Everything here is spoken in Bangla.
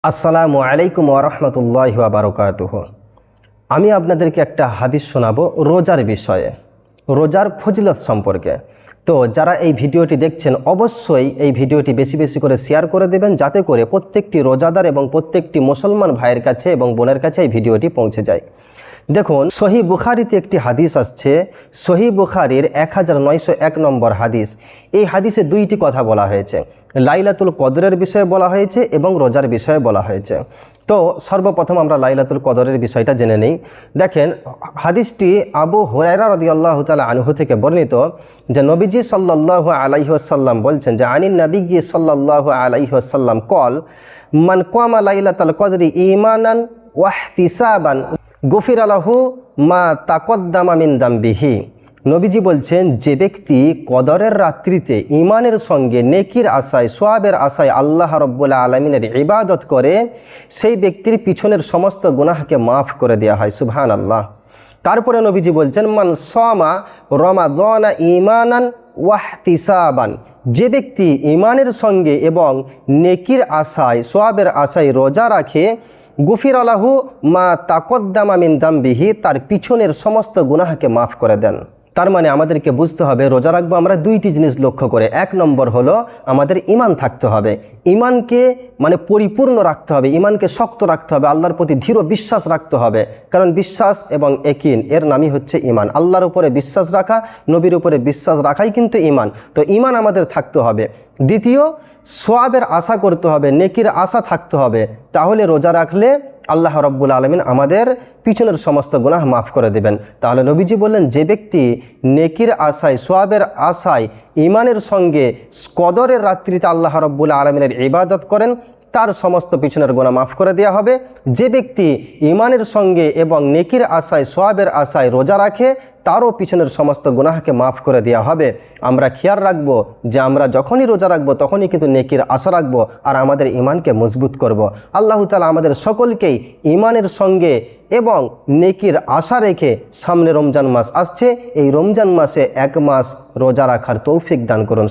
আসসালামু আলাইকুম ওয়া রাহমাতুল্লাহি ওয়া বারাকাতুহু। আমি আপনাদেরকে একটা হাদিস শোনাবো রোজার বিষয়ে, রোজার ফজিলত সম্পর্কে। তো যারা এই ভিডিওটি দেখছেন অবশ্যই এই ভিডিওটি বেশি বেশি করে শেয়ার করে দেবেন, যাতে করে প্রত্যেকটি রোজাদার এবং প্রত্যেকটি মুসলমান ভাইয়ের কাছে এবং বোনের কাছে এই ভিডিওটি পৌঁছে যায়। দেখুন, সহিহ বুখারীতে একটি হাদিস আসছে, সহিহ বুখারীর 1901 নম্বর হাদিস। এই হাদিসে দুইটি কথা বলা হয়েছে, লাইলাতুল কদরের বিষয়ে বলা হয়েছে এবং রোজার বিষয়ে বলা হয়েছে। তো সর্বপ্রথম আমরা লাইলাতুল কদরের বিষয়টা জেনে নিই। দেখেন, হাদিসটি আবু হুরায়রা রাদিয়াল্লাহু তাআলা আনহু থেকে বর্ণিত, যে নবীজি সাল্লাল্লাহু আলাইহি ওয়াসাল্লাম বলছেন যে আনিন নবীজি সাল্লাল্লাহু আলাইহি ওয়াসাল্লাম কল মান কামা লাইলাতুল কদরি ঈমানান ওয়া ইহতিসাবান গফির লাহু মা তাকদ্দামা মিন দামবিহি। নবীজি বলছেন, যে ব্যক্তি কদরের রাত্রিতে ঈমানের সঙ্গে নেকির আশায় সওয়াবের আশায় আল্লাহ রাব্বুল আলামিনের ইবাদত করে, সেই ব্যক্তির পিছনের সমস্ত গুনাহকে মাফ করে দেওয়া হয়। সুবহানাল্লাহ। তারপরে নবীজি বলছেন, মান সামা রমাদানা ঈমানান ওয়া ইহতিসাবান, যে ব্যক্তি ঈমানের সঙ্গে এবং নেকির আশায় সওয়াবের আশায় রোজা রাখে, গুফির লাহু মা তাকদ্দামা মিন দামবিহি, তার পিছনের সমস্ত গুনাহকে মাফ করে দেন। তার মানে আমাদেরকে বুঝতে হবে, রোজা রাখবো আমরা দুইটি জিনিস লক্ষ্য করে। এক নম্বর হলো আমাদের ঈমান থাকতে হবে, ঈমানকে মানে পরিপূর্ণ রাখতে হবে, ঈমানকে শক্ত রাখতে হবে, আল্লাহর প্রতি দৃঢ় বিশ্বাস রাখতে হবে। কারণ বিশ্বাস এবং ইয়াকিন এর নামই হচ্ছে ঈমান। আল্লাহর উপরে বিশ্বাস রাখা, নবীর উপরে বিশ্বাস রাখাই কিন্তু ঈমান। তো ঈমান আমাদের থাকতে হবে। দ্বিতীয়, সওয়াবের আশা করতে হবে, নেকির আশা থাকতে হবে। তাহলে রোজা রাখলে আল্লাহ রাব্বুল আলামিন আমাদের পিছনের সমস্ত গুনাহ মাফ করে দেবেন। তাহলে নবীজি বললেন, যে ব্যক্তি নেকির আশায় সওয়াবের আশায় ঈমানের সঙ্গে কদরের রাত্রিতে আল্লাহ রাব্বুল আলামিনের ইবাদত করেন, তার সমস্ত পিছনের গুনাহ মাফ করে দেওয়া হবে। যে ব্যক্তি ঈমানের সঙ্গে এবং নেকির আশায় সওয়াবের আশায় রোজা রাখে, তারও পিছনের সমস্ত গুনাহকে মাফ করে দেওয়া হবে। আমরা খেয়াল রাখবো যে আমরা যখনই রোজা রাখবো তখনই কিন্তু নেকির আশা রাখবো আর আমাদের ঈমানকে মজবুত করব। আল্লাহ তাআলা আমাদের সকলকেই ঈমানের সঙ্গে এবং নেকির আশা রেখে, সামনে রমজান মাস আসছে, এই রমজান মাসে এক মাস রোজা রাখার তৌফিক দান করুন।